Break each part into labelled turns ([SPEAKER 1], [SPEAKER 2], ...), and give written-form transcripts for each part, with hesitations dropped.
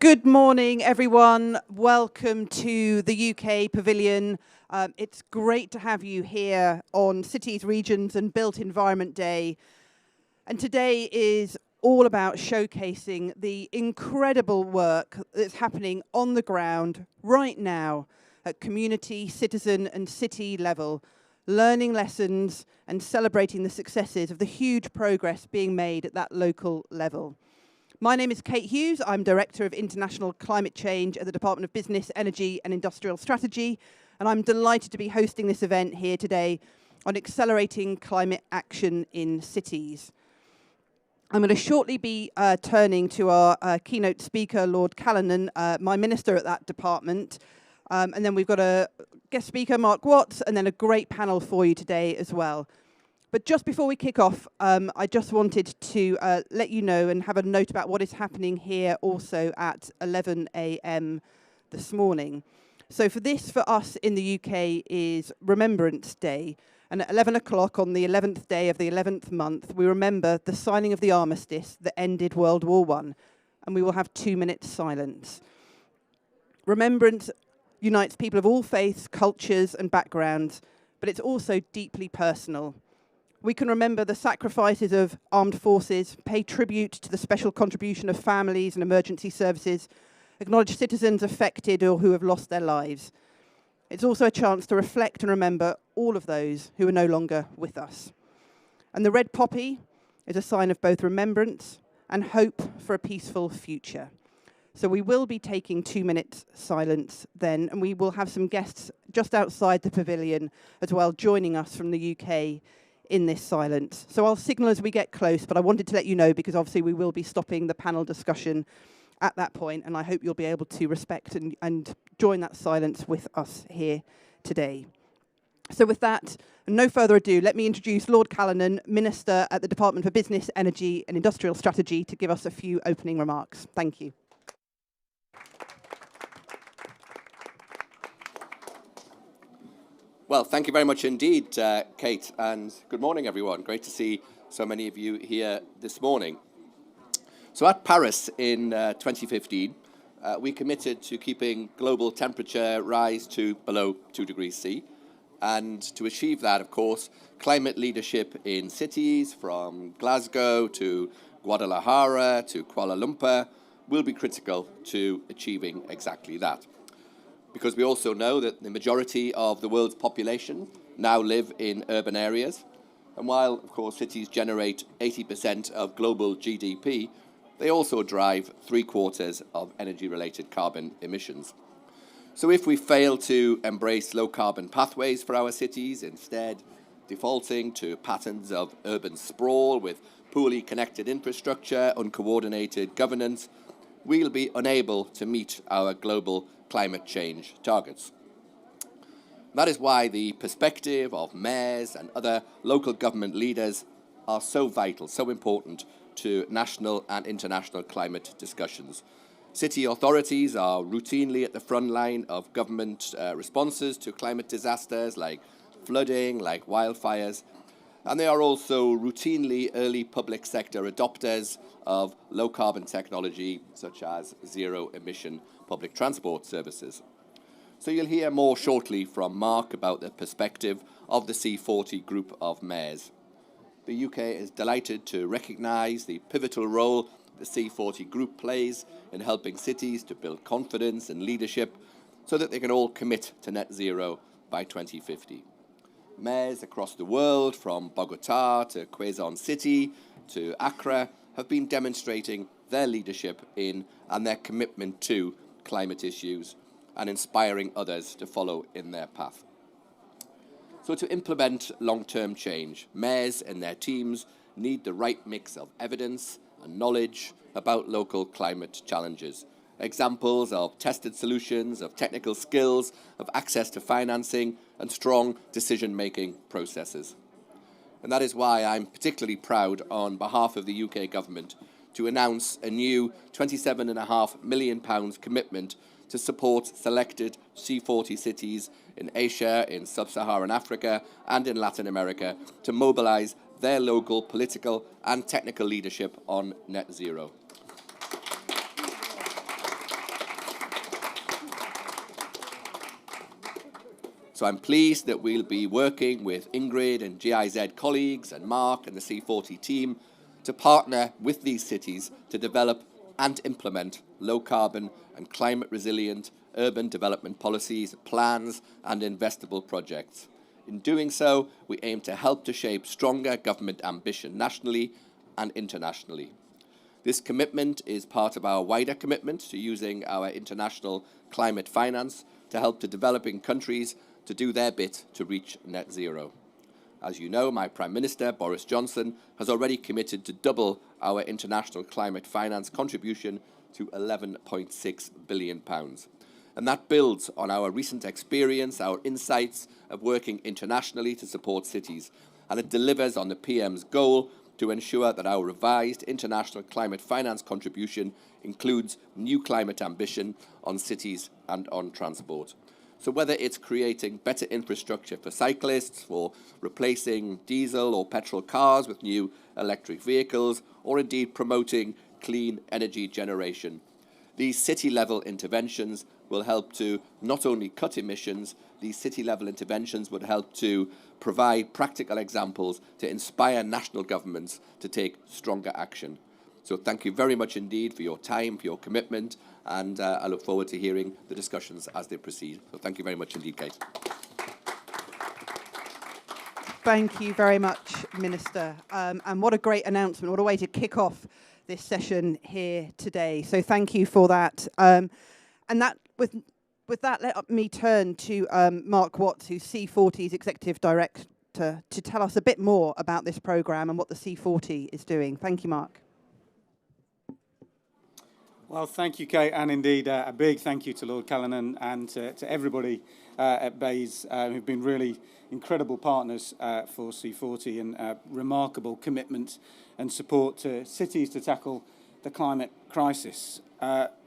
[SPEAKER 1] Good morning, everyone. Welcome to the UK Pavilion. It's great to have you here on Cities, Regions and Built Environment Day. And today is all about showcasing the incredible work that's happening on the ground right now at community, citizen and city level, learning lessons and celebrating the successes of the huge progress being made at that local level. My name is Kate Hughes. I'm Director of International Climate Change at the Department of Business, Energy and Industrial Strategy, and I'm delighted to be hosting this event here today on accelerating climate action in cities. I'm going to shortly be turning to our keynote speaker, Lord Callanan, my minister at that department, and then we've got a guest speaker, Mark Watts, and then a great panel for you today as well. But just before we kick off, I just wanted to let you know and have a note about what is happening here also at 11 a.m. this morning. So for us in the UK is Remembrance Day. And at 11 o'clock on the 11th day of the 11th month, we remember the signing of the armistice that ended World War I. And we will have 2 minutes silence. Remembrance unites people of all faiths, cultures and backgrounds, but it's also deeply personal. We can remember the sacrifices of armed forces, pay tribute to the special contribution of families and emergency services, acknowledge citizens affected or who have lost their lives. It's also a chance to reflect and remember all of those who are no longer with us. And the red poppy is a sign of both remembrance and hope for a peaceful future. So we will be taking 2 minutes silence then, and we will have some guests just outside the pavilion as well, joining us from the UK in this silence. So I'll signal as we get close, but I wanted to let you know because obviously we will be stopping the panel discussion at that point, and I hope you'll be able to respect and join that silence with us here today. So with that, and no further ado, let me introduce Lord Callanan, Minister at the Department for Business, Energy and Industrial Strategy, to give us a few opening remarks. Thank you.
[SPEAKER 2] Well, thank you very much indeed, Kate, and good morning, everyone. Great to see so many of you here this morning. So at Paris in 2015, we committed to keeping global temperature rise to below 2 degrees C. And to achieve that, of course, climate leadership in cities from Glasgow to Guadalajara to Kuala Lumpur will be critical to achieving exactly that. Because we also know that the majority of the world's population now live in urban areas. And while, of course, cities generate 80% of global GDP, they also drive 3/4 of energy-related carbon emissions. So if we fail to embrace low-carbon pathways for our cities, instead defaulting to patterns of urban sprawl with poorly connected infrastructure, uncoordinated governance, we'll be unable to meet our global climate change targets. That is why the perspective of mayors and other local government leaders are so vital, so important to national and international climate discussions. City authorities are routinely at the front line of government responses to climate disasters like flooding, like wildfires, and they are also routinely early public sector adopters of low-carbon technology, such as zero-emission public transport services. So you'll hear more shortly from Mark about the perspective of the C40 group of mayors. The UK is delighted to recognise the pivotal role the C40 group plays in helping cities to build confidence and leadership so that they can all commit to net zero by 2050. Mayors across the world, from Bogota to Quezon City to Accra, have been demonstrating their leadership in and their commitment to climate issues and inspiring others to follow in their path. So to implement long-term change, mayors and their teams need the right mix of evidence and knowledge about local climate challenges. Examples of tested solutions, of technical skills, of access to financing and strong decision-making processes. And that is why I'm particularly proud on behalf of the UK government to announce a new £27.5 million commitment to support selected C40 cities in Asia, in sub-Saharan Africa and in Latin America to mobilise their local political and technical leadership on net zero. So I'm pleased that we'll be working with Ingrid and GIZ colleagues and Mark and the C40 team to partner with these cities to develop and implement low-carbon and climate-resilient urban development policies, plans and investable projects. In doing so, we aim to help to shape stronger government ambition nationally and internationally. This commitment is part of our wider commitment to using our international climate finance to help the developing countries to do their bit to reach net zero. As you know, my Prime Minister, Boris Johnson, has already committed to double our international climate finance contribution to £11.6 billion. And that builds on our recent experience, our insights of working internationally to support cities. And it delivers on the PM's goal to ensure that our revised international climate finance contribution includes new climate ambition on cities and on transport. So whether it's creating better infrastructure for cyclists, for replacing diesel or petrol cars with new electric vehicles, or indeed promoting clean energy generation, these city-level interventions will help to not only cut emissions, these city-level interventions would help to provide practical examples to inspire national governments to take stronger action. So thank you very much indeed for your time, for your commitment, and I look forward to hearing the discussions as they proceed. So thank you very much indeed, Kate.
[SPEAKER 1] Thank you very much, Minister. And what a great announcement. What a way to kick off this session here today. So thank you for that. And that with that, let me turn to Mark Watts, who's C40's Executive Director, to tell us a bit more about this programme and what the C40 is doing. Thank you, Mark.
[SPEAKER 3] Well, thank you, Kate, and indeed a big thank you to Lord Callanan and to everybody at BEIS who've been really incredible partners for C40 and remarkable commitment and support to cities to tackle the climate crisis.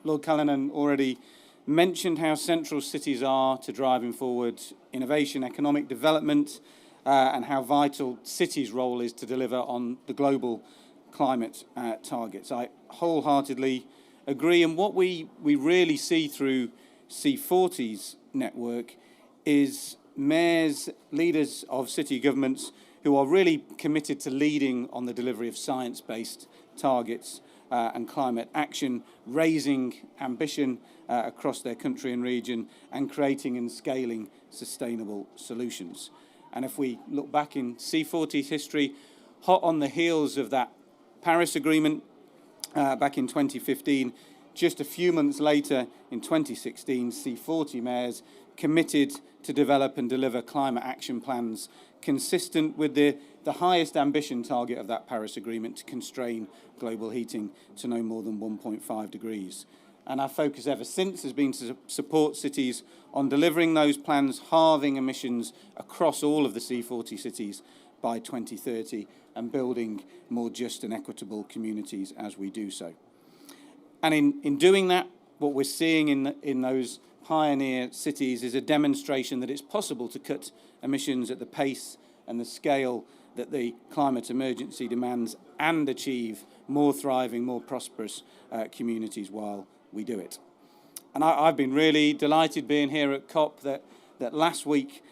[SPEAKER 3] Lord Callanan already mentioned how central cities are to driving forward innovation, economic development, and how vital cities' role is to deliver on the global climate targets. I wholeheartedly agree, and what we really see through C40's network is mayors, leaders of city governments who are really committed to leading on the delivery of science-based targets and climate action, raising ambition across their country and region, and creating and scaling sustainable solutions. And if we look back in C40's history, hot on the heels of that Paris Agreement back in 2015, just a few months later in 2016, C40 mayors committed to develop and deliver climate action plans consistent with the highest ambition target of that Paris Agreement to constrain global heating to no more than 1.5 degrees. And our focus ever since has been to support cities on delivering those plans, halving emissions across all of the C40 cities by 2030 and building more just and equitable communities as we do so. And in doing that, what we're seeing in those pioneer cities is a demonstration that it's possible to cut emissions at the pace and the scale that the climate emergency demands and achieve more thriving, more prosperous communities while we do it. And I've been really delighted being here at COP that last week,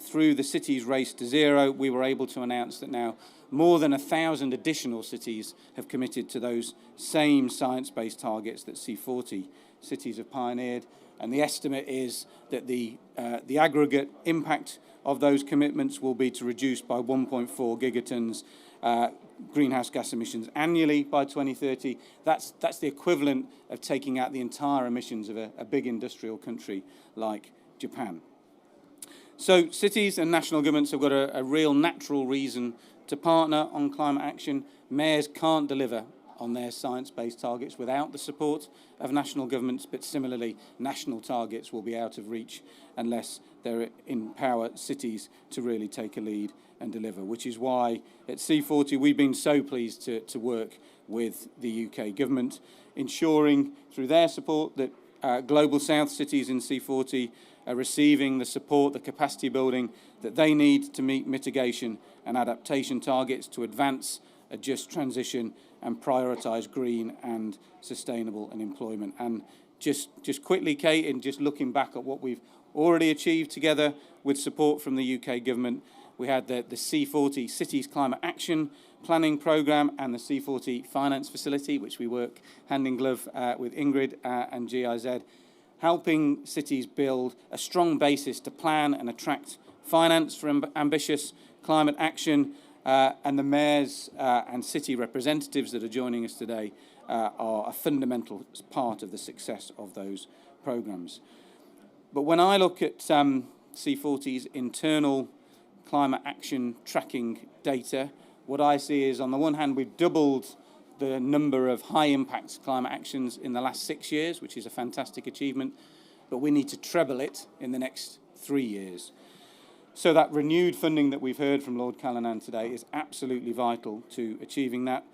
[SPEAKER 3] through the city's race to zero, we were able to announce that now more than 1,000 additional cities have committed to those same science-based targets that C40 cities have pioneered. And the estimate is that the aggregate impact of those commitments will be to reduce by 1.4 gigatons greenhouse gas emissions annually by 2030. That's the equivalent of taking out the entire emissions of a big industrial country like Japan. So cities and national governments have got a real natural reason to partner on climate action. Mayors can't deliver on their science-based targets without the support of national governments, but similarly, national targets will be out of reach unless they empower cities to really take a lead and deliver, which is why at C40 we've been so pleased to work with the UK government, ensuring through their support that Global South cities in C40 are receiving the support, the capacity building that they need to meet mitigation and adaptation targets to advance a just transition and prioritise green and sustainable employment. And Just quickly, Kate, and just looking back at what we've already achieved together with support from the UK government, we had the C40 Cities Climate Action Planning Programme and the C40 Finance Facility, which we work hand in glove with Ingrid and GIZ, helping cities build a strong basis to plan and attract finance for ambitious climate action, and the mayors and city representatives that are joining us today are a fundamental part of the success of those programmes. But when I look at C40's internal climate action tracking data, what I see is, on the one hand, we've doubled the number of high-impact climate actions in the last 6 years, which is a fantastic achievement, but we need to treble it in the next 3 years. So that renewed funding that we've heard from Lord Callanan today is absolutely vital to achieving that.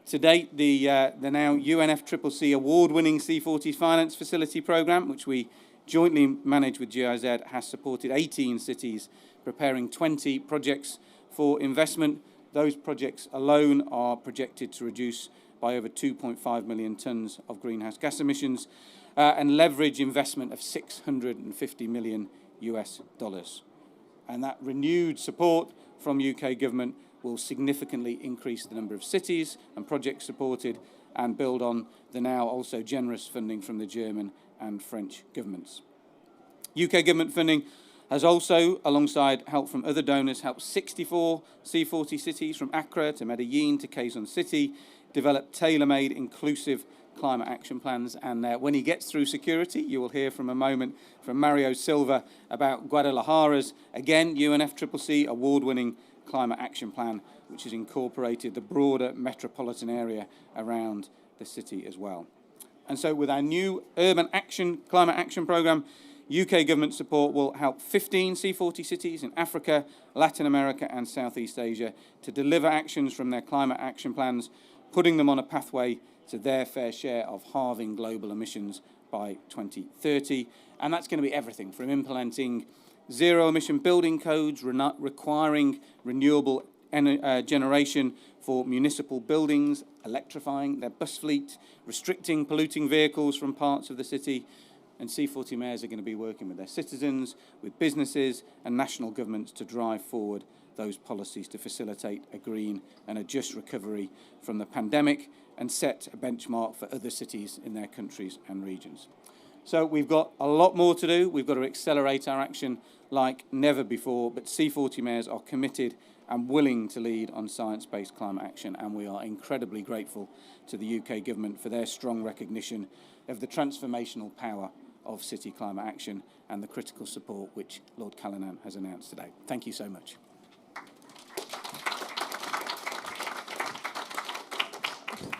[SPEAKER 3] To date, the now UNFCCC award-winning C40s Finance Facility Programme, which we jointly manage with GIZ, has supported 18 cities preparing 20 projects for investment. Those projects alone are projected to reduce by over 2.5 million tonnes of greenhouse gas emissions and leverage investment of $650 million US. And that renewed support from UK government will significantly increase the number of cities and projects supported and build on the now also generous funding from the German and French governments. UK government funding has also, alongside help from other donors, helped 64 C40 cities from Accra to Medellin to Quezon City develop tailor-made inclusive climate action plans. And when he gets through security, you will hear from a moment from Mario Silva about Guadalajara's, again, UNFCCC award-winning climate action plan, which has incorporated the broader metropolitan area around the city as well. And so with our new Urban Action Climate Action Programme, UK government support will help 15 C40 cities in Africa, Latin America and Southeast Asia to deliver actions from their climate action plans, putting them on a pathway to their fair share of halving global emissions by 2030. And that's going to be everything from implementing zero-emission building codes, requiring renewable generation for municipal buildings, electrifying their bus fleet, restricting polluting vehicles from parts of the city. And C40 mayors are going to be working with their citizens, with businesses and national governments to drive forward those policies to facilitate a green and a just recovery from the pandemic and set a benchmark for other cities in their countries and regions. So we've got a lot more to do. We've got to accelerate our action like never before, but C40 mayors are committed and willing to lead on science-based climate action, and we are incredibly grateful to the UK government for their strong recognition of the transformational power of city climate action and the critical support which Lord Callanan has announced today. Thank you so much.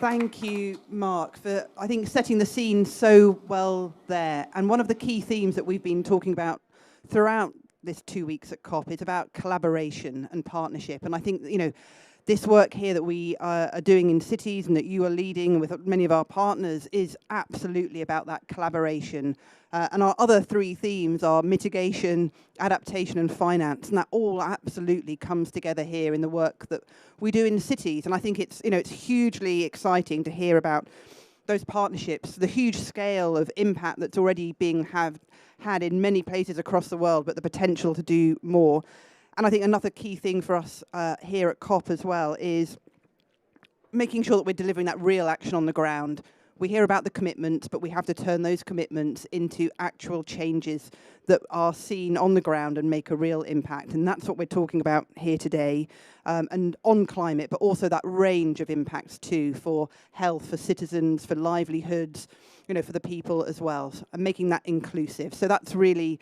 [SPEAKER 1] Thank you, Mark, for, I think, setting the scene so well there. And one of the key themes that we've been talking about throughout this 2 weeks at COP is about collaboration and partnership. And I think, you know, this work here that we are doing in cities and that you are leading with many of our partners is absolutely about that collaboration. And our other three themes are mitigation, adaptation and finance. And that all absolutely comes together here in the work that we do in cities. And I think it's, you know, it's hugely exciting to hear about those partnerships, the huge scale of impact that's already being had in many places across the world, but the potential to do more. And I think another key thing for us here at COP as well is making sure that we're delivering that real action on the ground. We hear about the commitments, but we have to turn those commitments into actual changes that are seen on the ground and make a real impact. And that's what we're talking about here today, and on climate, but also that range of impacts too, for health, for citizens, for livelihoods, you know, for the people as well, and making that inclusive. So that's really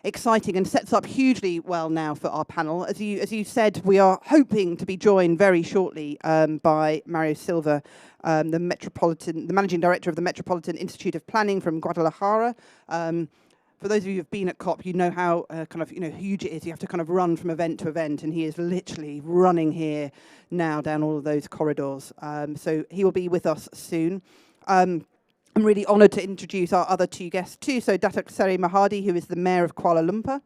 [SPEAKER 1] exciting and sets up hugely well now for our panel. As you said, we are hoping to be joined very shortly by Mario Silva, the Managing Director of the Metropolitan Institute of Planning from Guadalajara. For those of you who have been at COP, you know how huge it is. You have to kind of run from event to event, and he is literally running here now down all of those corridors. So he will be with us soon. I'm really honoured to introduce our other two guests too. So Datuk Seri Mahadi, who is the Mayor of Kuala Lumpur.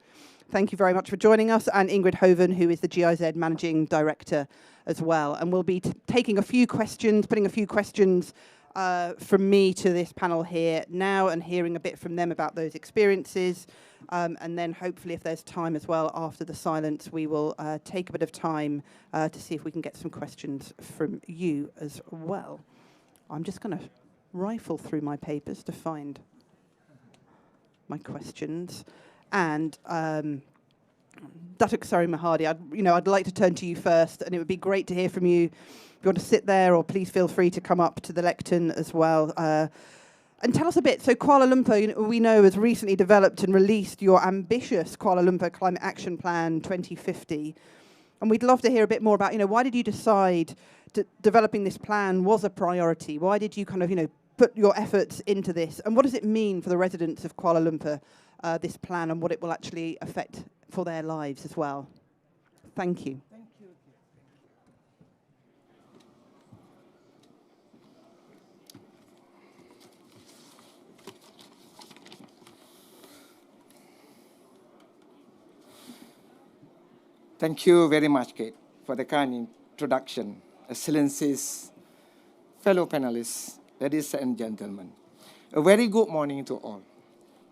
[SPEAKER 1] Thank you very much for joining us. And Ingrid Hoven, who is the GIZ Managing Director as well. And we'll be taking a few questions, putting a few questions from me to this panel here now and hearing a bit from them about those experiences. And then hopefully if there's time as well after the silence, we will take a bit of time to see if we can get some questions from you as well. I'm just going to rifle through my papers to find my questions. And Datuk Mahadi, I'd like to turn to you first, and it would be great to hear from you. If you want to sit there, or please feel free to come up to the lectern as well. And tell us a bit. So Kuala Lumpur, we know, has recently developed and released your ambitious Kuala Lumpur Climate Action Plan 2050. And we'd love to hear a bit more about, why did you decide that developing this plan was a priority? Why did you kind of, put your efforts into this? And what does it mean for the residents of Kuala Lumpur, this plan, and what it will actually affect for their lives as well? Thank you.
[SPEAKER 4] Thank you. Thank you very much, Kate, for the kind introduction. Excellencies, fellow panelists, ladies and gentlemen, a very good morning to all.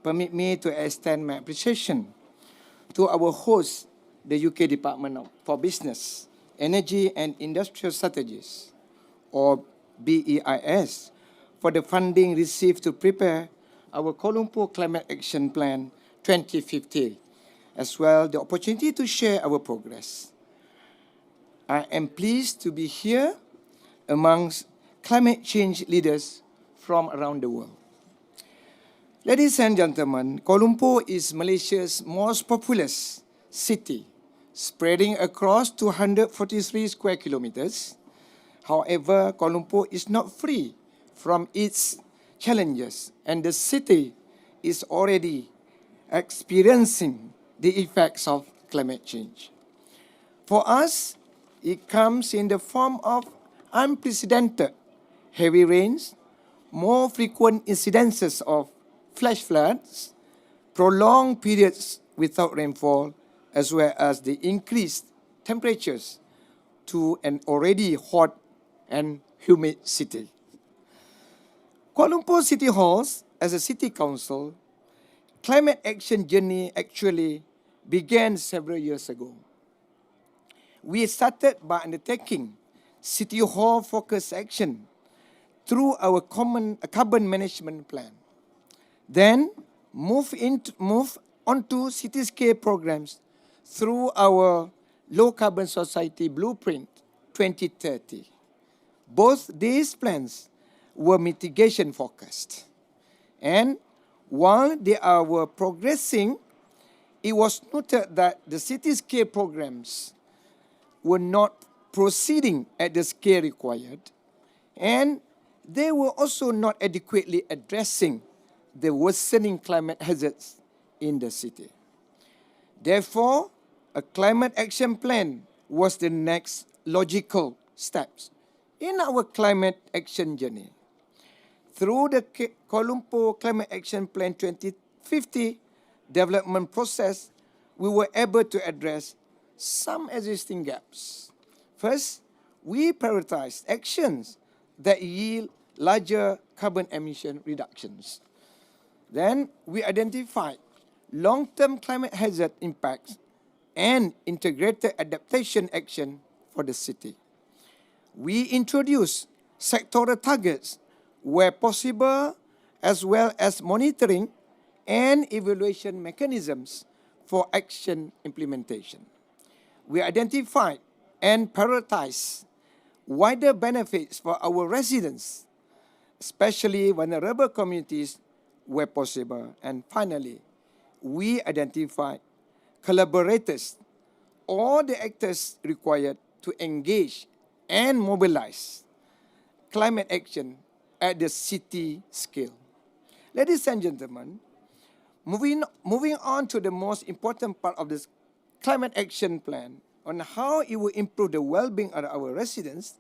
[SPEAKER 4] Permit me to extend my appreciation to our host, the UK Department for Business, Energy and Industrial Strategies, or BEIS, for the funding received to prepare our Kuala Lumpur Climate Action Plan 2050, as well the opportunity to share our progress. I am pleased to be here amongst climate change leaders from around the world. Ladies and gentlemen, Kuala Lumpur is Malaysia's most populous city, spreading across 243 square kilometers. However, Kuala Lumpur is not free from its challenges, and the city is already experiencing the effects of climate change. For us, it comes in the form of unprecedented heavy rains, more frequent incidences of flash floods, prolonged periods without rainfall, as well as the increased temperatures to an already hot and humid city. Kuala Lumpur City Halls, as a city council, climate action journey actually began several years ago. We started by undertaking City Hall focused action through our common carbon management plan. Then move on to cityscape programs through our Low Carbon Society Blueprint 2030. Both these plans were mitigation focused. And while they were progressing, it was noted that the cityscape programs were not proceeding at the scale required, and they were also not adequately addressing the worsening climate hazards in the city. Therefore, a climate action plan was the next logical steps in our climate action journey. Through the Kuala Lumpur Climate Action Plan 2050 development process, we were able to address some existing gaps. First, we prioritized actions that yield larger carbon emission reductions. Then, we identified long-term climate hazard impacts and integrated adaptation action for the city. We introduced sectoral targets where possible, as well as monitoring and evaluation mechanisms for action implementation. We identified and prioritized wider benefits for our residents, especially vulnerable communities where possible. And finally, we identified collaborators, all the actors required to engage and mobilize climate action at the city scale. Ladies and gentlemen, moving on to the most important part of this climate action plan on how it will improve the well-being of our residents,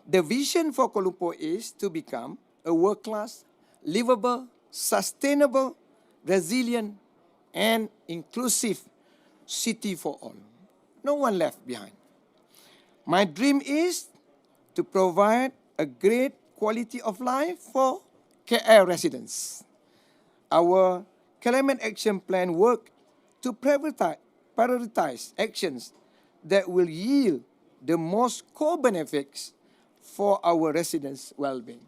[SPEAKER 4] the vision for Kuala Lumpur is to become a world-class, livable, sustainable, resilient, and inclusive city for all. No one left behind. My dream is to provide a great quality of life for KL residents. Our climate action plan work to prioritize actions that will yield the most core benefits for our residents' well-being.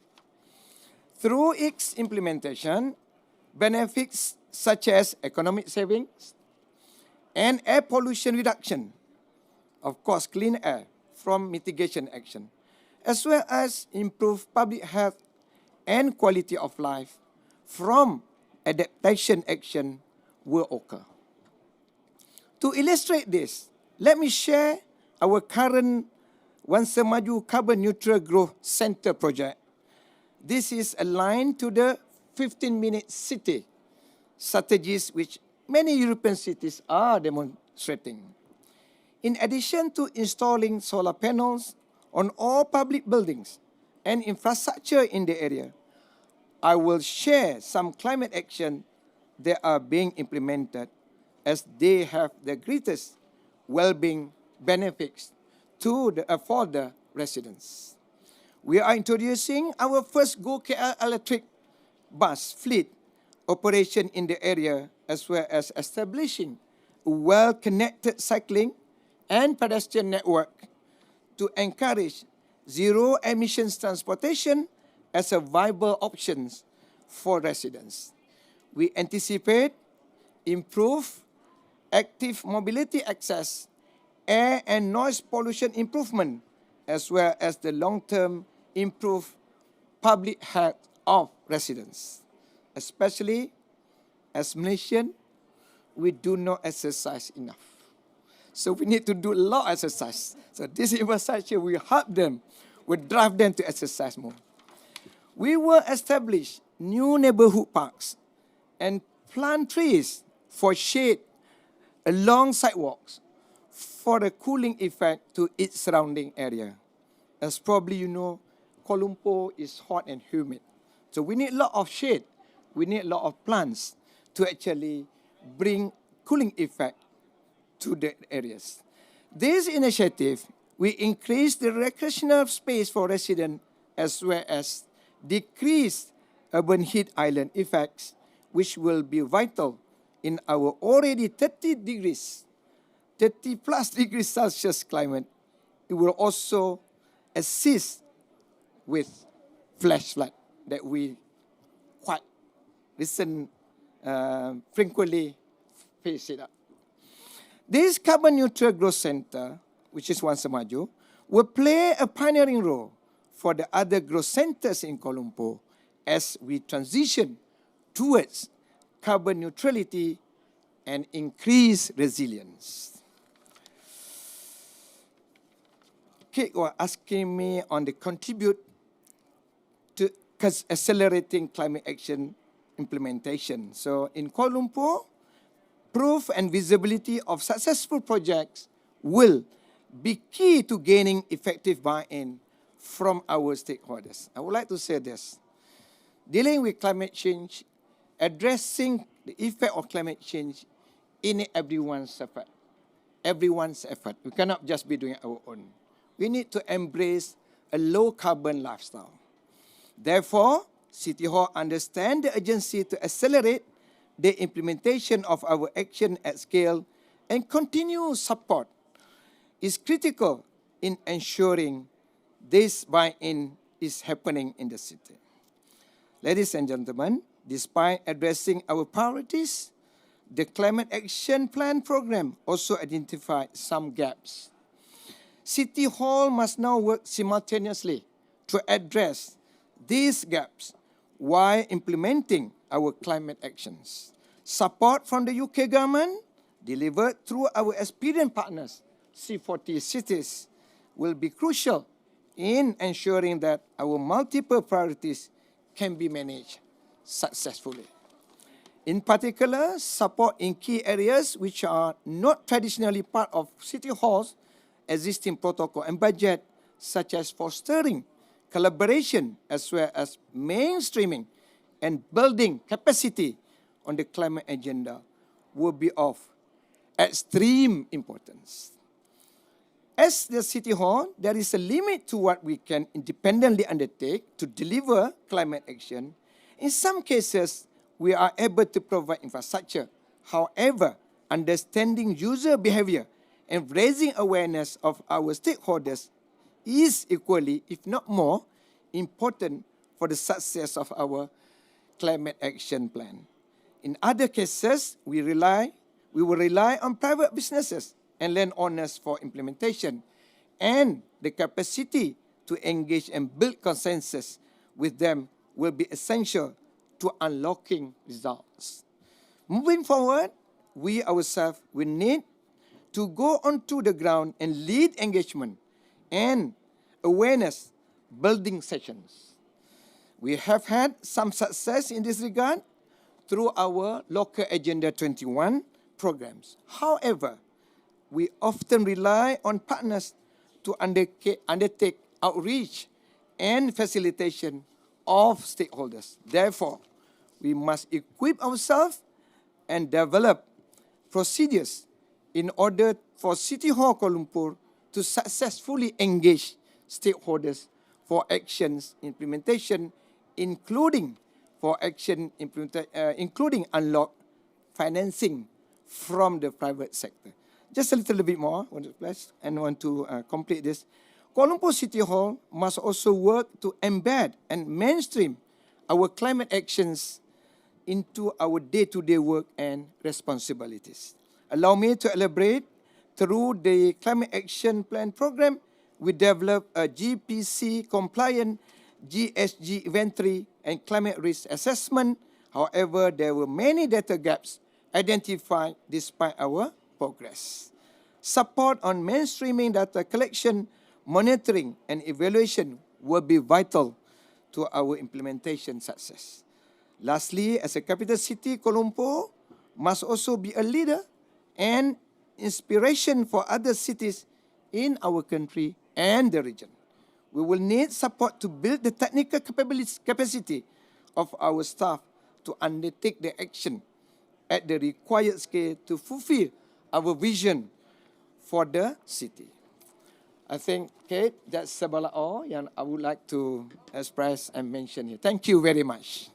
[SPEAKER 4] Through its implementation, benefits such as economic savings and air pollution reduction, of course, clean air from mitigation action, as well as improved public health and quality of life from adaptation action will occur. To illustrate this, let me share our current Wan Semaju Carbon Neutral Growth Center project. This is aligned to the 15-minute city strategies which many European cities are demonstrating. In addition to installing solar panels on all public buildings and infrastructure in the area, I will share some climate action that are being implemented as they have the greatest well-being benefits for the residents. We are introducing our first Go KL electric bus fleet operation in the area, as well as establishing a well-connected cycling and pedestrian network to encourage zero emissions transportation as a viable option for residents. We anticipate improved active mobility access, air and noise pollution improvement, as well as the long-term improved public health of residents. Especially as Malaysian, we do not exercise enough. So we need to do a lot of exercise. So this infrastructure will help them, will drive them to exercise more. We will establish new neighborhood parks and plant trees for shade along sidewalks for the cooling effect to its surrounding area. As probably you know, Kuala Lumpur is hot and humid. So we need a lot of shade. We need a lot of plants to actually bring cooling effect to the areas. This initiative will increase the recreational space for residents as well as decrease urban heat island effects, which will be vital in our already 30 plus degrees Celsius climate. It will also assist with flash flood that we quite frequently face it up. This Carbon Neutral Growth Center, which is Wan Semaju, will play a pioneering role for the other growth centers in Kuala Lumpur as we transition towards carbon neutrality and increase resilience. Kate was asking me on the contribute to accelerating climate action implementation. So in Kuala Lumpur, proof and visibility of successful projects will be key to gaining effective buy-in from our stakeholders. I would like to say this. Dealing with climate change, addressing the effect of climate change in everyone's effort. Everyone's effort. We cannot just be doing our own. We need to embrace a low-carbon lifestyle. Therefore, City Hall understands the urgency to accelerate the implementation of our action at scale, and continuous support is critical in ensuring this buy-in is happening in the city. Ladies and gentlemen, despite addressing our priorities, the Climate Action Plan program also identified some gaps. City Hall must now work simultaneously to address these gaps while implementing our climate actions. Support from the UK government, delivered through our experienced partners, C40s Cities, will be crucial in ensuring that our multiple priorities can be managed successfully. In particular, support in key areas which are not traditionally part of City Hall's existing protocol and budget, such as fostering collaboration as well as mainstreaming and building capacity on the climate agenda, will be of extreme importance. As the City Hall, there is a limit to what we can independently undertake to deliver climate action. In some cases, we are able to provide infrastructure. However, understanding user behavior and raising awareness of our stakeholders is equally, if not more, important for the success of our climate action plan. In other cases, we will rely on private businesses and landowners for implementation, and the capacity to engage and build consensus with them will be essential to unlocking results. Moving forward, we ourselves will need to go onto the ground and lead engagement and awareness building sessions. We have had some success in this regard through our local Agenda 21 programs. However, we often rely on partners to undertake outreach and facilitation of stakeholders. Therefore, we must equip ourselves and develop procedures in order for City Hall Kuala Lumpur to successfully engage stakeholders for actions implementation, including unlock financing from the private sector. Just a little bit more, and want to complete this. Kuala Lumpur City Hall must also work to embed and mainstream our climate actions into our day-to-day work and responsibilities. Allow me to elaborate. Through the Climate Action Plan program, we developed a GPC-compliant GSG inventory and climate risk assessment. However, there were many data gaps identified despite our progress. Support on mainstreaming data collection, monitoring, and evaluation will be vital to our implementation success. Lastly, as a capital city, Kuala Lumpur must also be a leader and inspiration for other cities in our country and the region. We will need support to build the technical capacity of our staff to undertake the action at the required scale to fulfill our vision for the city. I think, Kate, that's about all yang I would like to express and mention here. Thank you very much.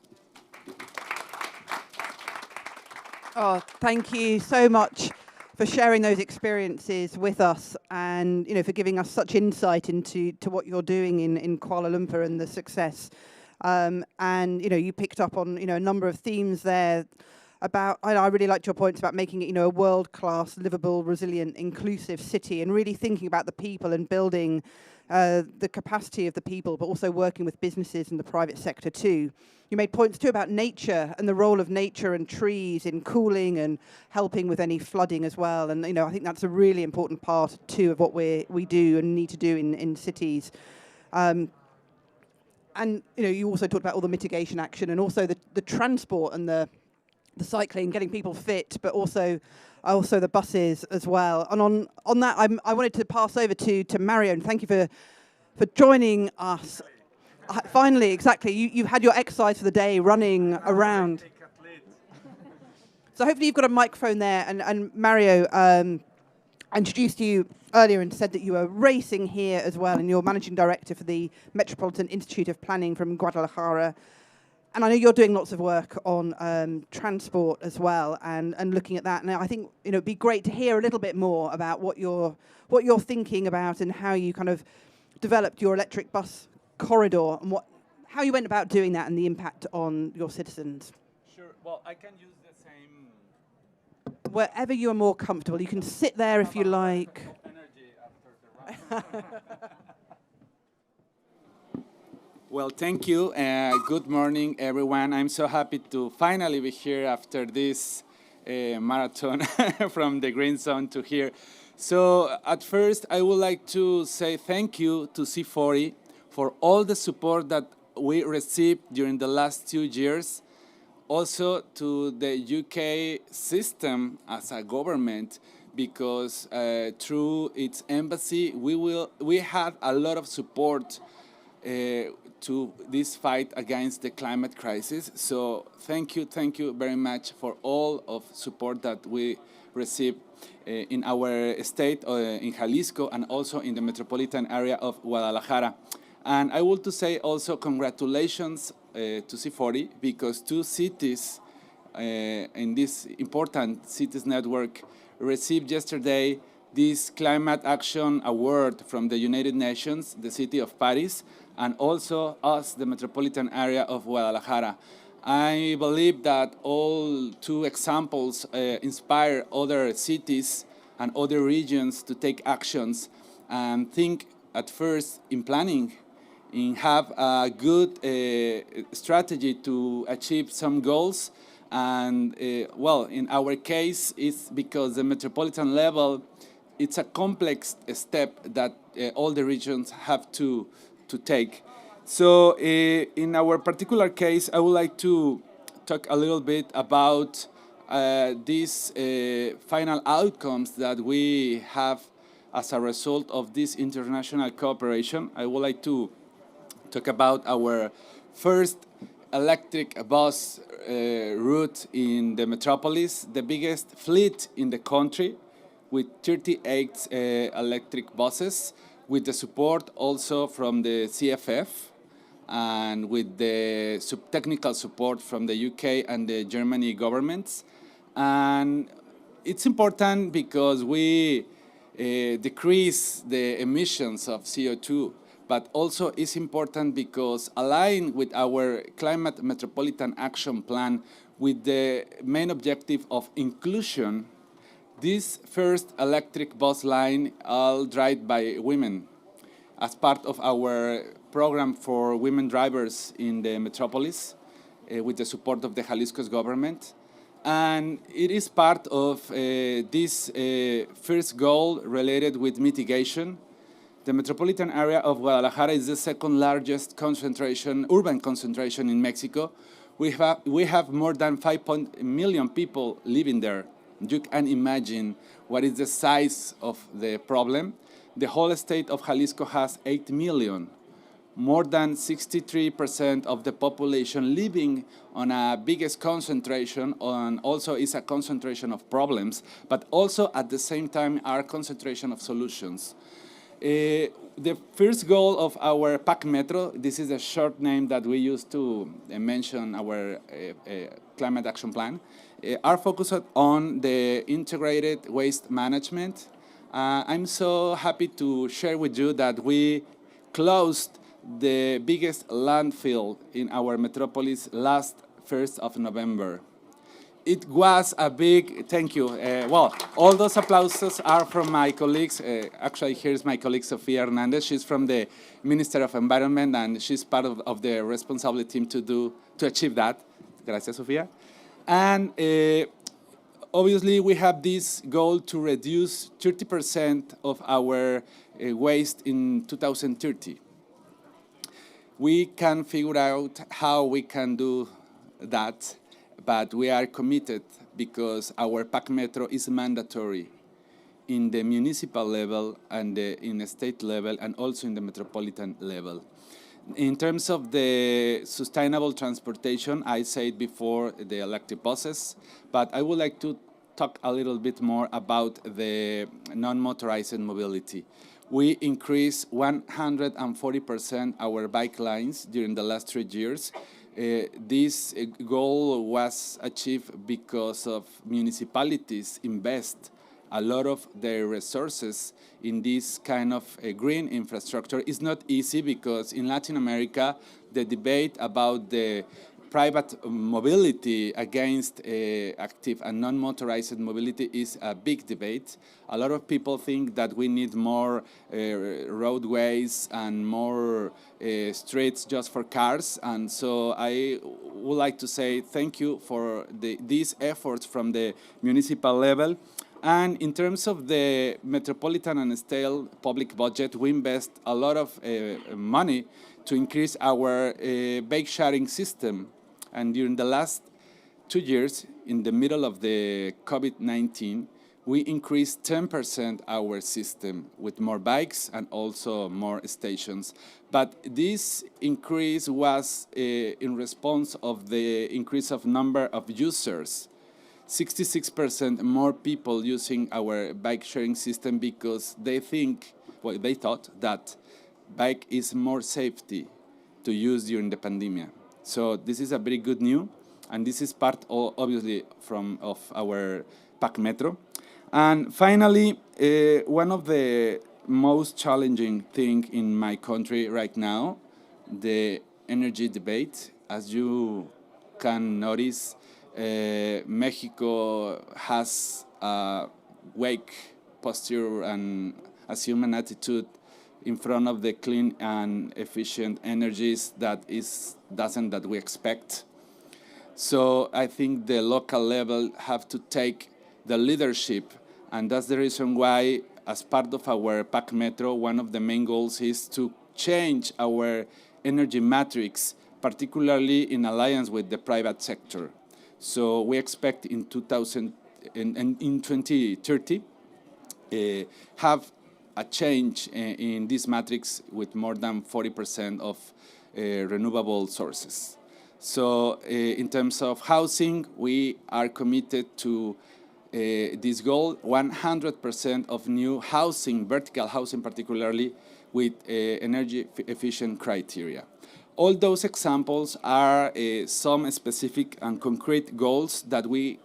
[SPEAKER 1] Oh, thank you so much for sharing those experiences with us, and for giving us such insight into what you're doing in Kuala Lumpur and the success. And you picked up on a number of themes there about. I really liked your points about making it a world-class, livable, resilient, inclusive city, and really thinking about the people and building the capacity of the people, but also working with businesses and the private sector too. You made points too about nature and the role of nature and trees in cooling and helping with any flooding as well. And I think that's a really important part too of what we do and need to do in cities. And you also talked about all the mitigation action and also the transport and the cycling, getting people fit, but also the buses as well. And on that, I wanted to pass over to Mario, and thank you for joining us. Finally, exactly. You've had your exercise for the day, running around. So hopefully you've got a microphone there. And Mario introduced you earlier and said that you were racing here as well, and you're managing director for the Metropolitan Institute of Planning from Guadalajara. And I know you're doing lots of work on transport as well, and looking at that. And I think it'd be great to hear a little bit more about what you're thinking about and how you kind of developed your electric bus corridor and how you went about doing that and the impact on your citizens.
[SPEAKER 5] Sure. Well, I can use the same.
[SPEAKER 1] Wherever you are more comfortable, you can sit there if you like.
[SPEAKER 5] Energy after the run. Well, thank you. Good morning, everyone. I'm so happy to finally be here after this marathon from the green zone to here. So at first, I would like to say thank you to C40 for all the support that we received during the last 2 years. Also to the UK system as a government, because through its embassy, we had a lot of support to this fight against the climate crisis. So thank you very much for all of support that we receive in our state, in Jalisco, and also in the metropolitan area of Guadalajara. And I want to say also congratulations to C40, because two cities in this important cities network received yesterday this Climate Action Award from the United Nations, the city of Paris, and also us, the metropolitan area of Guadalajara. I believe that all two examples inspire other cities and other regions to take actions and think at first in planning, in have a good strategy to achieve some goals. And well, in our case, it's because the metropolitan level, it's a complex step that all the regions have to take. So in our particular case, I would like to talk a little bit about these final outcomes that we have as a result of this international cooperation. I would like to talk about our first electric bus route in the metropolis, the biggest fleet in the country, with 38 electric buses, with the support also from the CFF and with the technical support from the UK and the Germany governments. And it's important because we decrease the emissions of CO2, but also it's important because aligned with our Climate Metropolitan Action Plan with the main objective of inclusion, this first electric bus line all driven by women as part of our program for women drivers in the metropolis with the support of the Jalisco's government. And it is part of this first goal related with mitigation. The metropolitan area of Guadalajara is the second largest concentration, urban concentration in Mexico. We have more than 5 million people living there. You can imagine what is the size of the problem. The whole state of Jalisco has 8 million. More than 63% of the population living on a biggest concentration, and also is a concentration of problems, but also at the same time are concentration of solutions. The first goal of our PAC Metro, this is a short name that we use to mention our climate action plan, are focused on the integrated waste management. I'm so happy to share with you that we closed the biggest landfill in our metropolis last 1st of November. It was a big, thank you. Well, all those applauses are from my colleagues. Actually, here's my colleague, Sofia Hernandez. She's from the Minister of Environment, and she's part of the responsible team to achieve that. Gracias, Sofia. And obviously, we have this goal to reduce 30% of our waste in 2030. We can figure out how we can do that, but we are committed because our PAC Metro is mandatory in the municipal level and in the state level and also in the metropolitan level. In terms of the sustainable transportation, I said before the electric buses, but I would like to talk a little bit more about the non-motorized mobility. We increased 140% our bike lines during the last 3 years. This goal was achieved because of municipalities invest a lot of their resources in this kind of green infrastructure. It's not easy because in Latin America, the debate about the private mobility against active and non-motorized mobility is a big debate. A lot of people think that we need more roadways and more streets just for cars. And so I would like to say thank you for these efforts from the municipal level. And in terms of the metropolitan and state public budget, we invest a lot of money to increase our bike sharing system. And during the last 2 years, in the middle of the COVID-19, we increased 10% our system with more bikes and also more stations. But this increase was in response of the increase of number of users. 66% more people using our bike sharing system because they thought that bike is more safety to use during the pandemic. So this is a very good news, and this is part, obviously, of our PAC Metro. And finally, one of the most challenging thing in my country right now, the energy debate. As you can notice, Mexico has a weak posture and assume an attitude in front of the clean and efficient energies that we expect. So I think the local level have to take the leadership, and that's the reason why, as part of our PAC Metro, one of the main goals is to change our energy matrix, particularly in alliance with the private sector. So we expect in 2030 have a change in this matrix with more than 40% of renewable sources. So in terms of housing, we are committed to this goal, 100% of new housing, vertical housing particularly, with energy efficient criteria. All those examples are some specific and concrete goals that we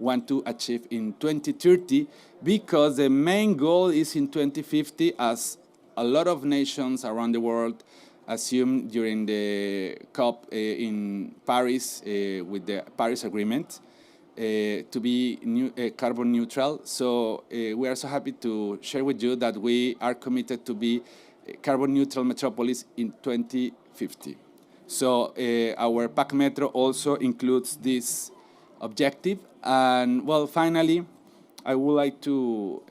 [SPEAKER 5] want to achieve in 2030, because the main goal is in 2050, as a lot of nations around the world assumed during the COP in Paris with the Paris Agreement to be carbon neutral. So we are so happy to share with you that we are committed to be carbon neutral metropolis in 2050. So our PAC Metro also includes this objective. And well, finally, I would like to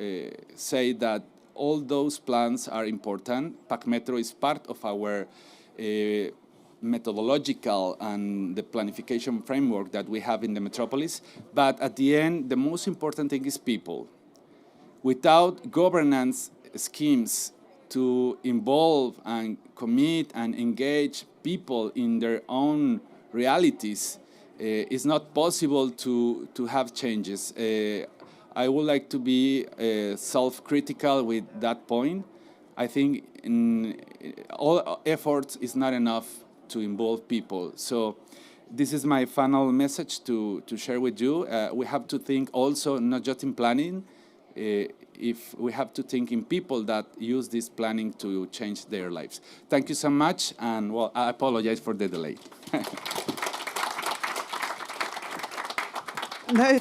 [SPEAKER 5] say that all those plans are important. PAC Metro is part of our methodological and the planification framework that we have in the metropolis. But at the end, the most important thing is people. Without governance schemes to involve and commit and engage people in their own realities, it's not possible to have changes. I would like to be self-critical with that point. I think all efforts is not enough to involve people. So this is my final message to share with you. We have to think also not just in planning, if we have to think in people that use this planning to change their lives. Thank you so much, and well, I apologize for the delay.
[SPEAKER 1] No,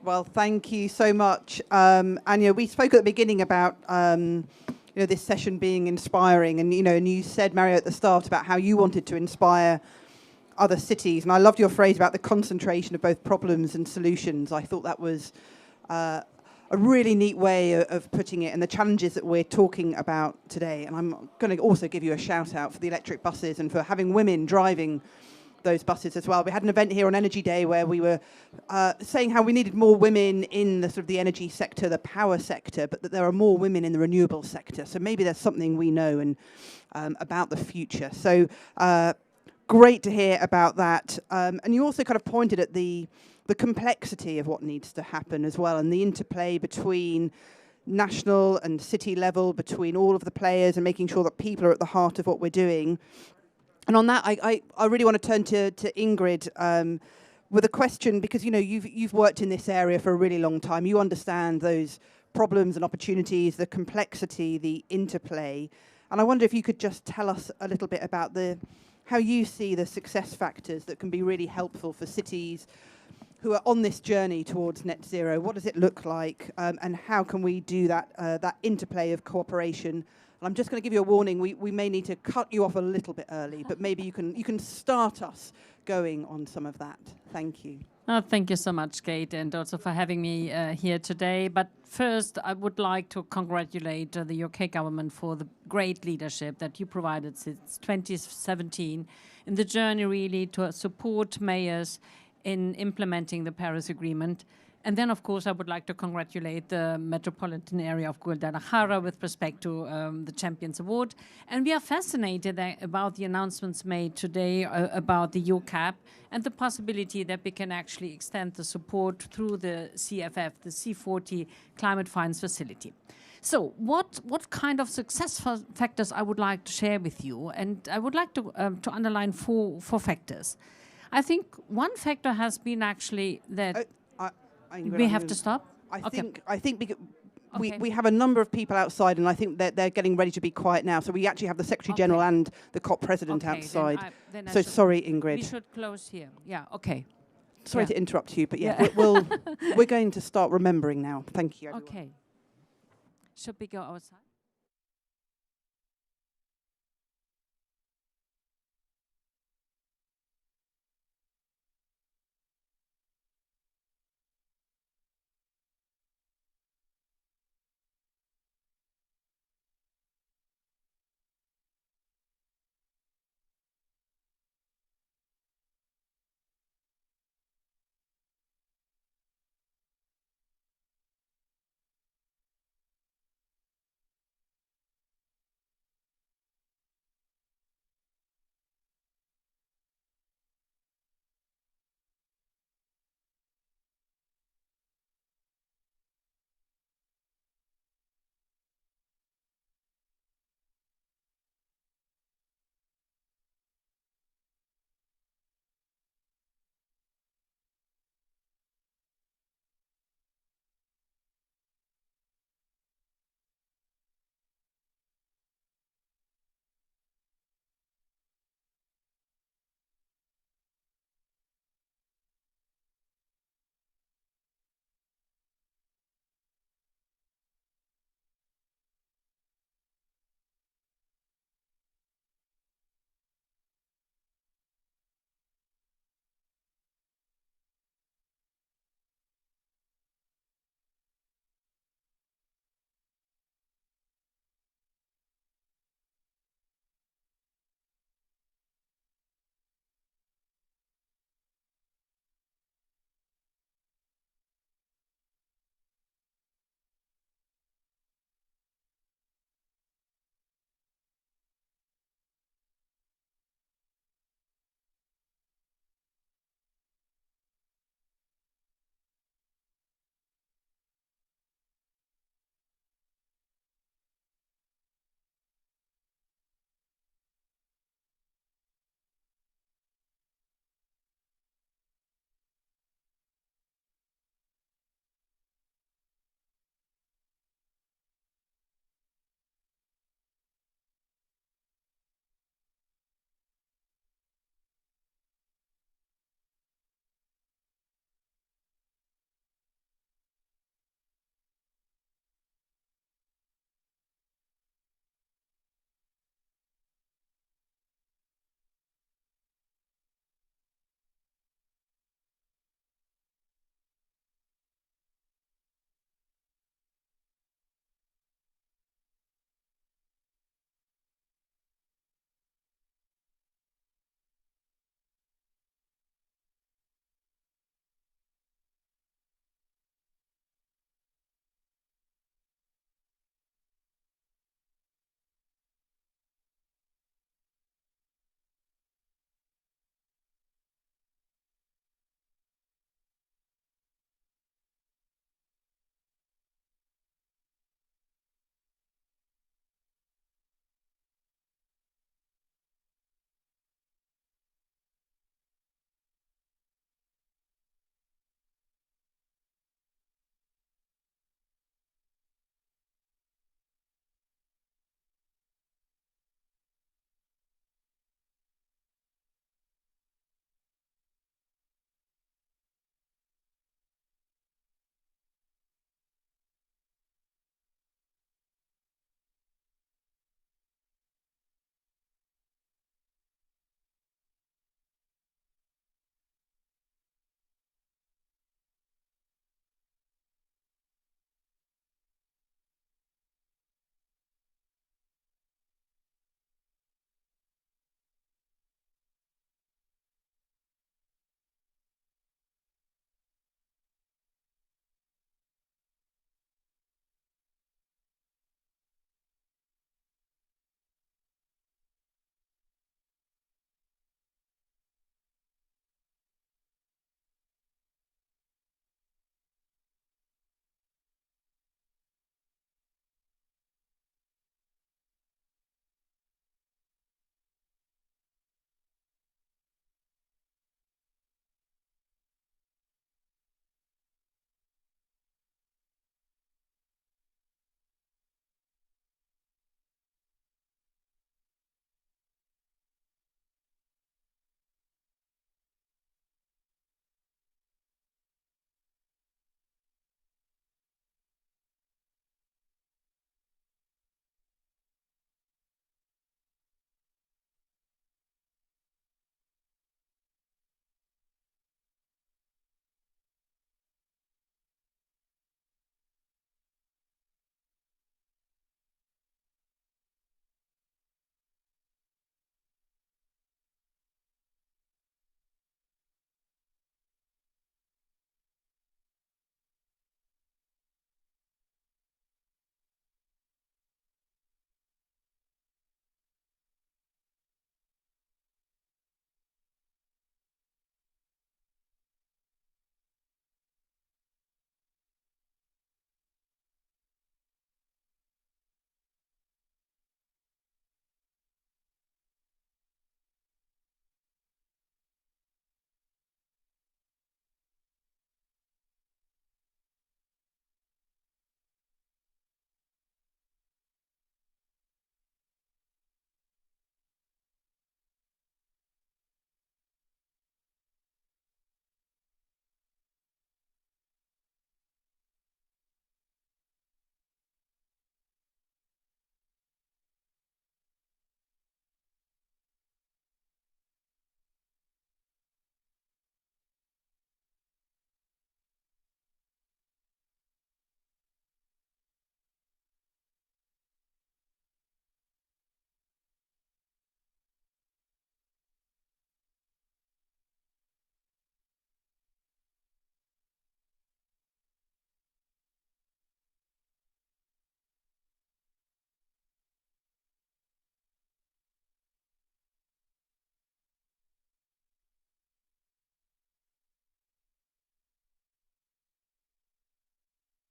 [SPEAKER 1] Well, thank you so much. Anya, we spoke at the beginning about this session being inspiring, and and you said, Mario, at the start about how you wanted to inspire other cities, and I loved your phrase about the concentration of both problems and solutions. I thought that was a really neat way of putting it, and the challenges that we're talking about today. And I'm going to also give you a shout out for the electric buses and for having women driving those buses as well. We had an event here on Energy Day where we were saying how we needed more women in the sort of the energy sector, the power sector, but that there are more women in the renewable sector. So maybe there's something we know and about the future. So great to hear about that. And you also kind of pointed at the complexity of what needs to happen as well, and the interplay between national and city level, between all of the players, and making sure that people are at the heart of what we're doing. And on that, I really want to turn to Ingrid with a question, because you've worked in this area for a really long time. You understand those problems and opportunities, the complexity, the interplay. And I wonder if you could just tell us a little bit about how you see the success factors that can be really helpful for cities who are on this journey towards net zero. What does it look like, and how can we do that interplay of cooperation? And I'm just going to give you a warning. We may need to cut you off a little bit early, but maybe you can start us going on some of that. Thank you.
[SPEAKER 6] Oh, thank you so much, Kate, and also for having me here today. But first, I would like to congratulate the UK government for the great leadership that you provided since 2017 in the journey really to support mayors in implementing the Paris Agreement. And then, of course, I would like to congratulate the metropolitan area of Guadalajara with respect to the Champions Award. And we are fascinated about the announcements made today about the UCAP and the possibility that we can actually extend the support through the CFF, the C40 Climate Finance Facility. So what kind of success factors I would like to share with you? And I would like to underline four factors. I think one factor has been actually that... we have to stop?
[SPEAKER 1] I think
[SPEAKER 6] Okay.
[SPEAKER 1] we have a number of people outside, and I think that they're getting ready to be quiet now. So we actually have the Secretary General and the COP President
[SPEAKER 6] Okay,
[SPEAKER 1] outside.
[SPEAKER 6] then I
[SPEAKER 1] So
[SPEAKER 6] should-
[SPEAKER 1] sorry, Ingrid.
[SPEAKER 6] We should close here. Yeah, okay.
[SPEAKER 1] Sorry
[SPEAKER 6] Yeah.
[SPEAKER 1] to interrupt you, but yeah,
[SPEAKER 6] Yeah.
[SPEAKER 1] we're going to start remembering now. Thank you, everyone.
[SPEAKER 6] Okay. Should we go outside?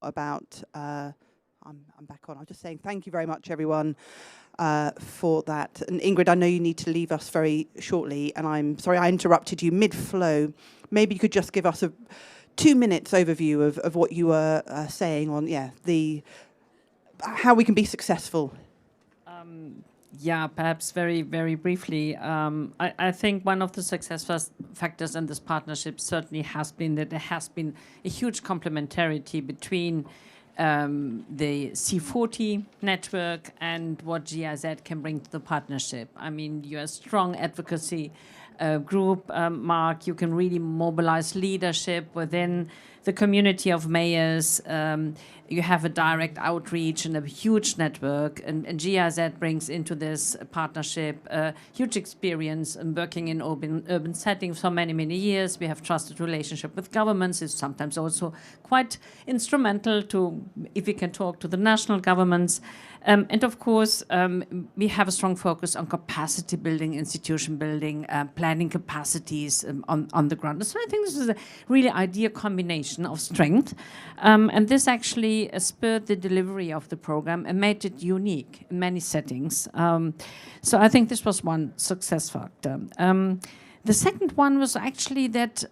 [SPEAKER 1] about, I'm back on. I'm just saying thank you very much, everyone, for that. And Ingrid, I know you need to leave us very shortly, and I'm sorry I interrupted you mid-flow. Maybe you could just give us a 2 minutes overview of what you were saying on, how we can be successful.
[SPEAKER 6] Yeah, perhaps very, very briefly. I think one of the success factors in this partnership certainly has been that there has been a huge complementarity between the C40 network and what GIZ can bring to the partnership. I mean, you're a strong advocacy group, Mark. You can really mobilize leadership within the community of mayors. You have a direct outreach and a huge network, and GIZ brings into this partnership huge experience in working in urban settings for many, many years. We have trusted relationship with governments. It's sometimes also quite instrumental to, if we can talk to the national governments. And of course, we have a strong focus on capacity building, institution building, planning capacities on the ground. So I think this is a really ideal combination of strength. And this actually spurred the delivery of the program and made it unique in many settings. So I think this was one success factor. The second one was actually that,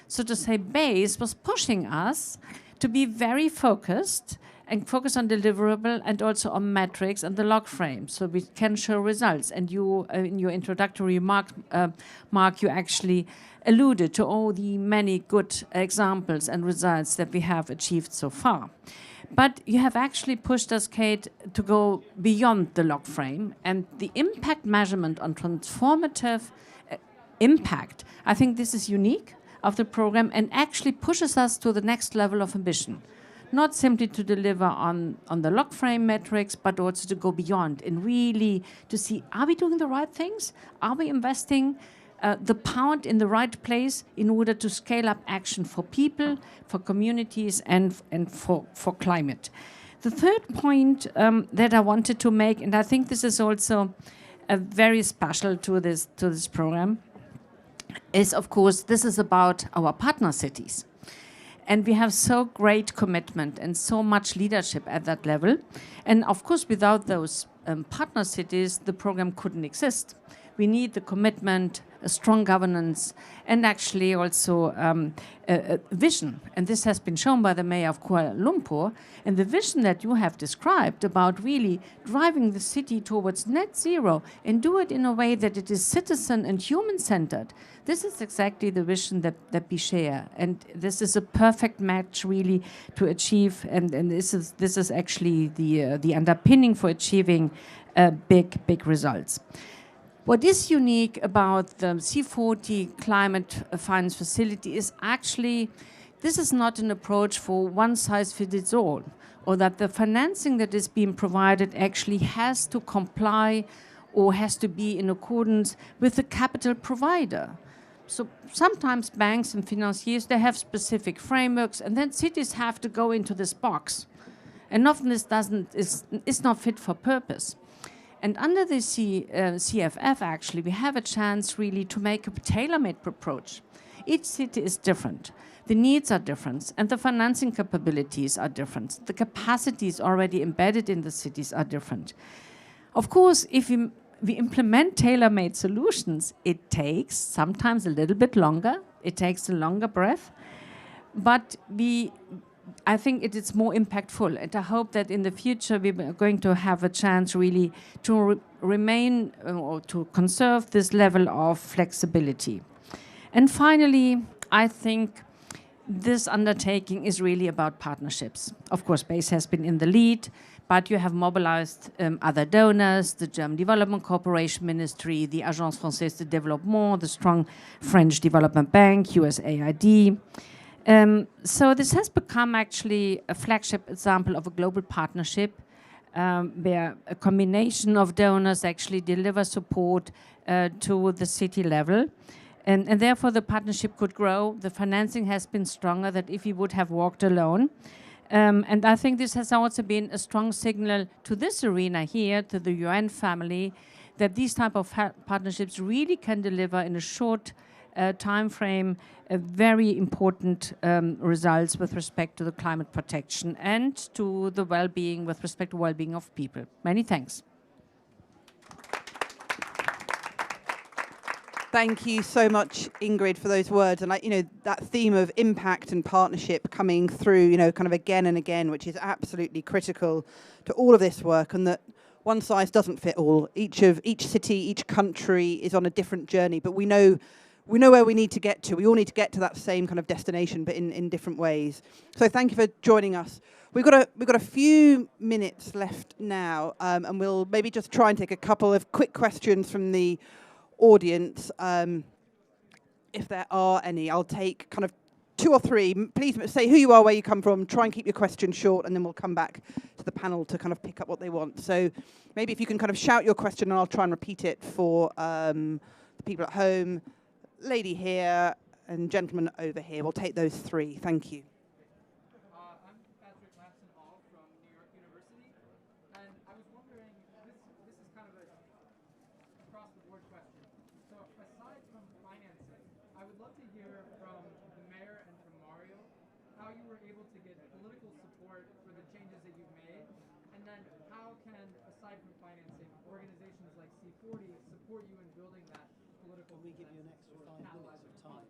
[SPEAKER 6] so to say, BASE was pushing us to be very focused and focus on deliverable and also on metrics and the log frame, so we can show results. And you, in your introductory remark, Mark, you actually alluded to all the many good examples and results that we have achieved so far. But you have actually pushed us, Kate, to go beyond the log frame and the impact measurement on transformative impact. I think this is unique of the program and actually pushes us to the next level of ambition. Not simply to deliver on the log frame metrics, but also to go beyond and really to see, are we doing the right things? Are we investing the pound in the right place in order to scale up action for people, for communities, and for climate? The third point that I wanted to make, and I think this is also very special to this program, is, of course, this is about our partner cities. And we have so great commitment and so much leadership at that level. And of course, without those partner cities, the program couldn't exist. We need the commitment, a strong governance, and actually also a vision. And this has been shown by the mayor of Kuala Lumpur. And the vision that you have described about really driving the city towards net zero and do it in a way that it is citizen and human-centered. This is exactly the vision that we share. And this is a perfect match really to achieve. And this is actually the underpinning for achieving big results. What is unique about the C40 Climate Finance Facility is actually, this is not an approach for one size fits all, or that the financing that is being provided actually has to comply or has to be in accordance with the capital provider. So sometimes banks and financiers, they have specific frameworks, and then cities have to go into this box. And often this is not fit for purpose. And under the CFF, actually, we have a chance really to make a tailor-made approach. Each city is different. The needs are different, and the financing capabilities are different. The capacities already embedded in the cities are different. Of course, if we implement tailor-made solutions, it takes sometimes a little bit longer. It takes a longer breath. But I think it is more impactful, and I hope that in the future we are going to have a chance really to remain or to conserve this level of flexibility. And finally, I think this undertaking is really about partnerships. Of course, BASE has been in the lead, but you have mobilized other donors, the German Development Cooperation Ministry, the Agence Française de Développement, the strong French Development Bank, USAID. So this has become actually a flagship example of a global partnership where a combination of donors actually deliver support to the city level. And therefore the partnership could grow. The financing has been stronger than if we would have walked alone. And I think this has also been a strong signal to this arena here, to the UN family, that these type of partnerships really can deliver in a short time frame, very important results with respect to the climate protection and to the well-being, with respect to well-being of people. Many thanks.
[SPEAKER 1] Thank you so much, Ingrid, for those words. And that theme of impact and partnership coming through, kind of again and again, which is absolutely critical to all of this work, and that one size doesn't fit all. Each city, each country is on a different journey, but we know where we need to get to. We all need to get to that same kind of destination, but in different ways. So thank you for joining us. We've got a few minutes left now, and we'll maybe just try and take a couple of quick questions from the audience, if there are any. I'll take kind of 2 or 3. Please say who you are, where you come from, try and keep your questions short, and then we'll come back to the panel to kind of pick up what they want. So maybe if you can kind of shout your question, and I'll try and repeat it for the people at home. Lady here and gentleman over here. We'll take those 3. Thank you.
[SPEAKER 7] Organizations like C40 support you in building that political. We give you an extra 5 minutes of time.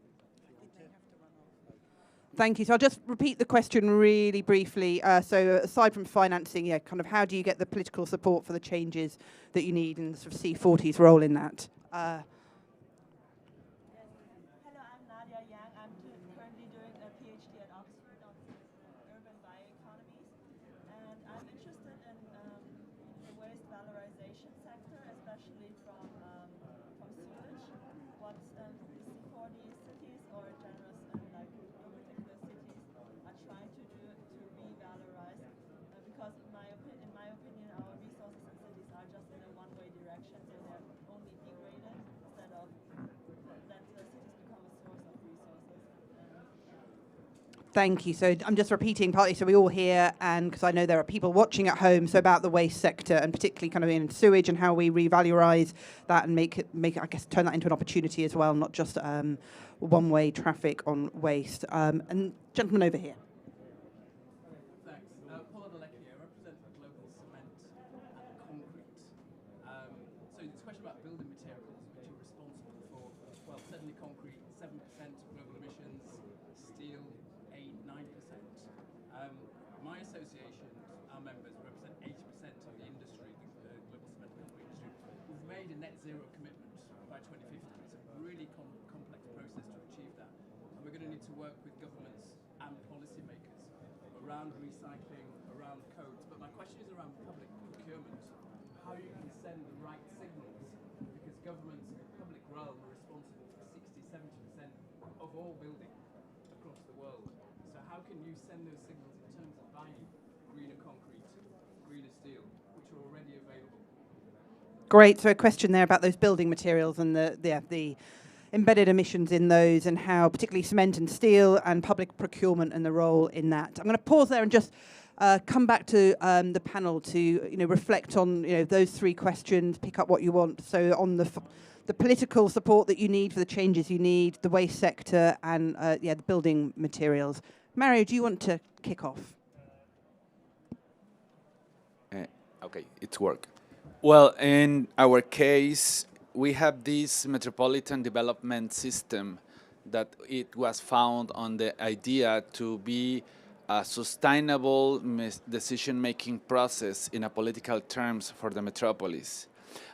[SPEAKER 1] Thank you. So I'll just repeat the question really briefly. So aside from financing, kind of how do you get the political support for the changes that you need, and sort of C40's role in that?
[SPEAKER 8] Hello, I'm Nadia Yang. I'm currently doing a PhD at Oxford on urban bioeconomies, and I'm interested in the waste valorization sector, especially from sewage. What the C40 cities or generous like no particular cities are trying to do to revalorize, because in my opinion, our resources in cities are just in a one-way direction, so they're only degraded instead of that the cities become a source of resources.
[SPEAKER 1] Thank you. So I'm just repeating partly so we all hear, and because I know there are people watching at home, so about the waste sector, and particularly kind of in sewage and how we revalorize that and make it, I guess, turn that into an opportunity as well, not just one-way traffic on waste. And gentleman over here.
[SPEAKER 7] Thanks. Paul Adeleke, I represent Global Cement and Concrete. So this question about building materials, which are responsible for, well, certainly concrete, 7% of global emissions, steel, 8-9%. My association, our members, represent 80% of the industry, the global cement and concrete industry. We've made a net zero commitment by 2050. It's a really complex process to achieve that. And we're going to need to work with governments and policymakers around recycling, around codes. But my question is around public procurement. How you can send the right signals, because governments in the public realm are responsible for 60-70% of all building across the world. So how can you send those signals in terms of buying greener concrete, greener steel, which are already available?
[SPEAKER 1] Great. So a question there about those building materials and the embedded emissions in those, and how particularly cement and steel and public procurement and the role in that. I'm going to pause there and just come back to the panel to reflect on those 3 questions, pick up what you want. So on the political support that you need for the changes you need, the waste sector, and the building materials. Mario, do you want to kick off?
[SPEAKER 5] Okay, it's work. Well, in our case, we have this metropolitan development system that it was found on the idea to be a sustainable decision-making process in a political terms for the metropolis.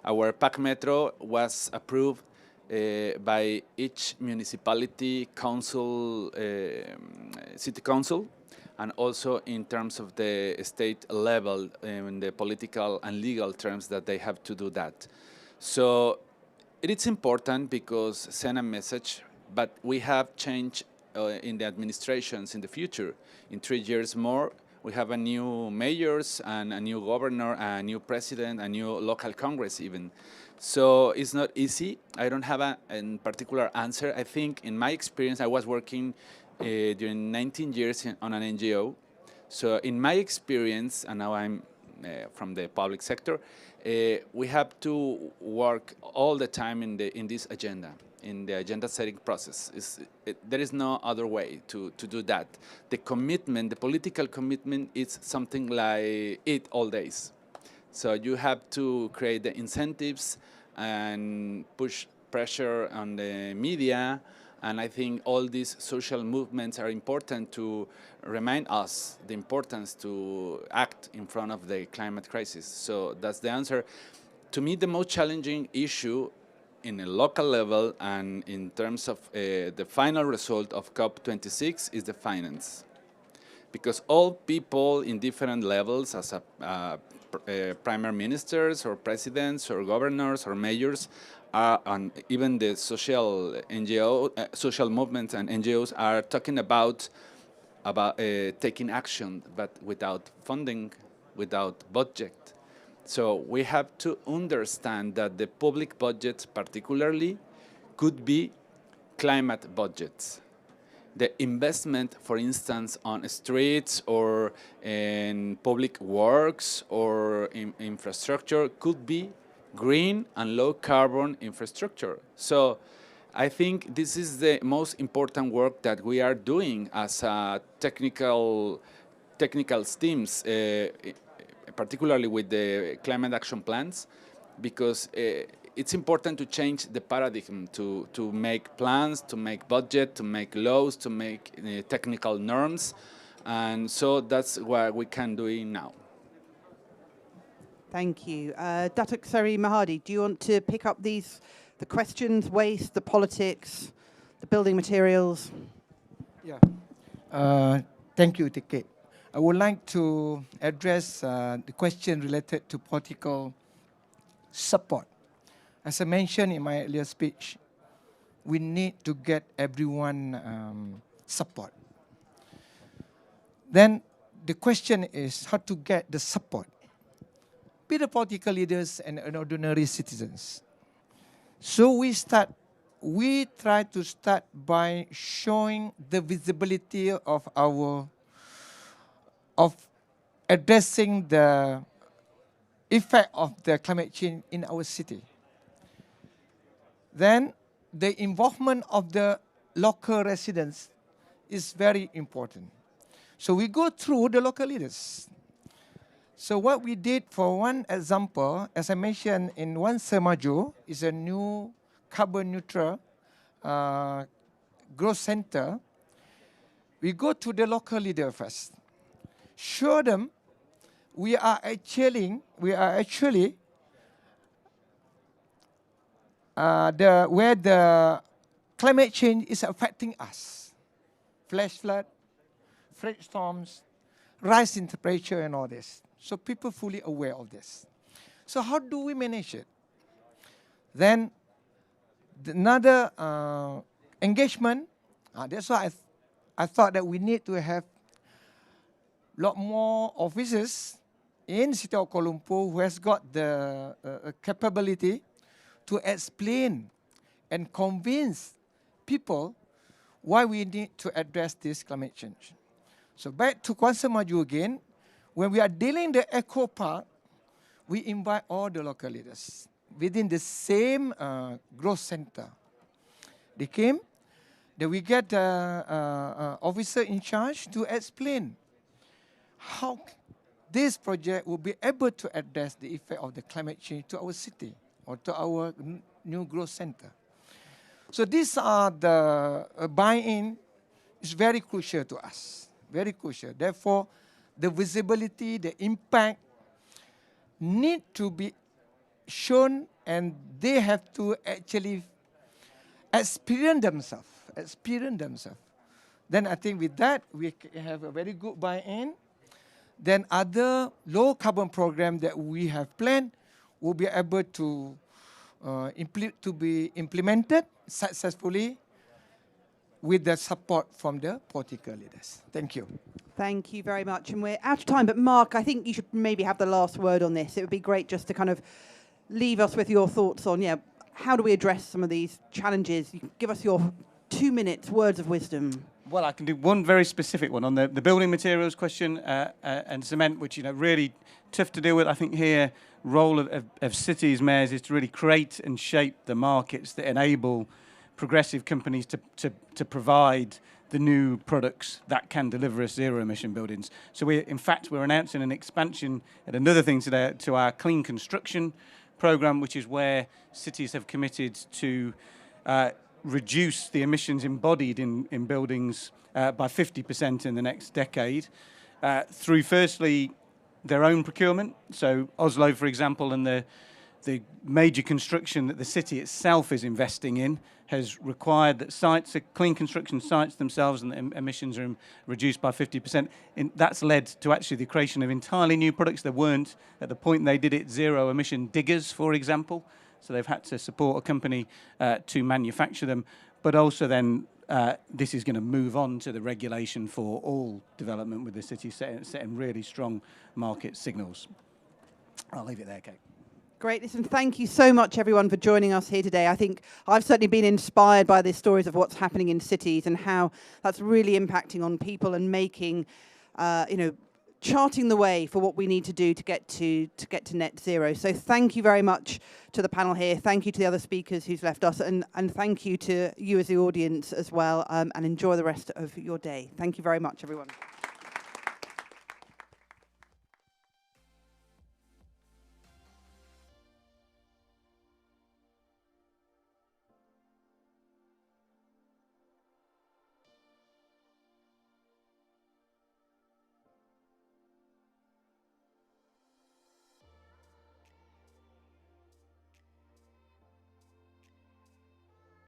[SPEAKER 5] Our PAC Metro was approved by each municipality, council, city council, and also in terms of the state level, in the political and legal terms that they have to do that. So it is important because send a message, but we have change in the administrations in the future. In 3 years more, we have a new mayors and a new governor, a new president, a new local congress even. So it's not easy. I don't have a particular answer. I think in my experience, I was working during 19 years on an NGO. So in my experience, and now I'm from the public sector, we have to work all the time in this agenda. in the agenda setting process. There is no other way to do that. The commitment, the political commitment, is something like eat all days. So you have to create the incentives and push pressure on the media. And I think all these social movements are important to remind us the importance to act in front of the climate crisis. So that's the answer. To me, the most challenging issue in a local level and in terms of the final result of COP26 is the finance. Because all people in different levels, as prime ministers or presidents or governors or mayors, and even the social social movements and NGOs are talking about taking action, but without funding, without budget. So we have to understand that the public budgets particularly could be climate budgets. The investment, for instance, on streets or in public works or in infrastructure could be green and low carbon infrastructure. So I think this is the most important work that we are doing as technical teams, particularly with the climate action plans, because it's important to change the paradigm, to make plans, to make budget, to make laws, to make technical norms. And so that's what we can do now.
[SPEAKER 1] Thank you. Datuk Seri Mahadi, do you want to pick up the questions, waste, the politics, the building materials?
[SPEAKER 4] Yeah. Thank you, Tiket. I would like to address the question related to political support. As I mentioned in my earlier speech, we need to get everyone support. Then the question is how to get the support, be the political leaders and ordinary citizens. So we try to start by showing the visibility of addressing the effect of the climate change in our city. Then the involvement of the local residents is very important. So we go through the local leaders. So what we did, for one example, as I mentioned, in Wan Semajo is a new carbon neutral growth center. We go to the local leader first, show them we are actually where the climate change is affecting us. Flash flood, fresh storms, rise in temperature and all this. So people fully aware of this. So how do we manage it? Then another engagement, that's why I thought that we need to have a lot more officers in the city of Kuala Lumpur who has got the capability to explain and convince people why we need to address this climate change. So back to Kuala Maju again, when we are dealing the eco park, we invite all the local leaders within the same growth center. They came, then we get the officer in charge to explain how this project will be able to address the effect of the climate change to our city or to our new growth center. So these are the buy-in is very crucial to us, very crucial. Therefore, the visibility, the impact need to be shown, and they have to actually experience themselves. Then I think with that, we have a very good buy-in. Then other low carbon program that we have planned will be able to be implemented successfully with the support from the political leaders. Thank you.
[SPEAKER 1] Thank you very much. And we're out of time, but Mark, I think you should maybe have the last word on this. It would be great just to kind of leave us with your thoughts on, how do we address some of these challenges? You can give us your 2 minutes, words of wisdom.
[SPEAKER 3] Well, I can do one very specific one on the building materials question and cement, which, really tough to deal with. I think here, role of cities, mayors is to really create and shape the markets that enable progressive companies to provide the new products that can deliver us zero-emission buildings. So we're announcing an expansion and another thing today to our clean construction program, which is where cities have committed to reduce the emissions embodied in buildings by 50% in the next decade through, firstly, their own procurement. So Oslo, for example, and the major construction that the city itself is investing in has required that clean construction sites themselves and the emissions are reduced by 50%. That's led to actually the creation of entirely new products. There weren't, at the point they did it, zero-emission diggers, for example. So they've had to support a company to manufacture them. But also then this is going to move on to the regulation for all development with the city setting really strong market signals. I'll leave it there, Kate.
[SPEAKER 1] Great. Listen, thank you so much, everyone, for joining us here today. I think I've certainly been inspired by the stories of what's happening in cities and how that's really impacting on people and making, charting the way for what we need to do to get to net zero. So thank you very much to the panel here. Thank you to the other speakers who's left us, and thank you to you as the audience as well. And enjoy the rest of your day. Thank you very much, everyone.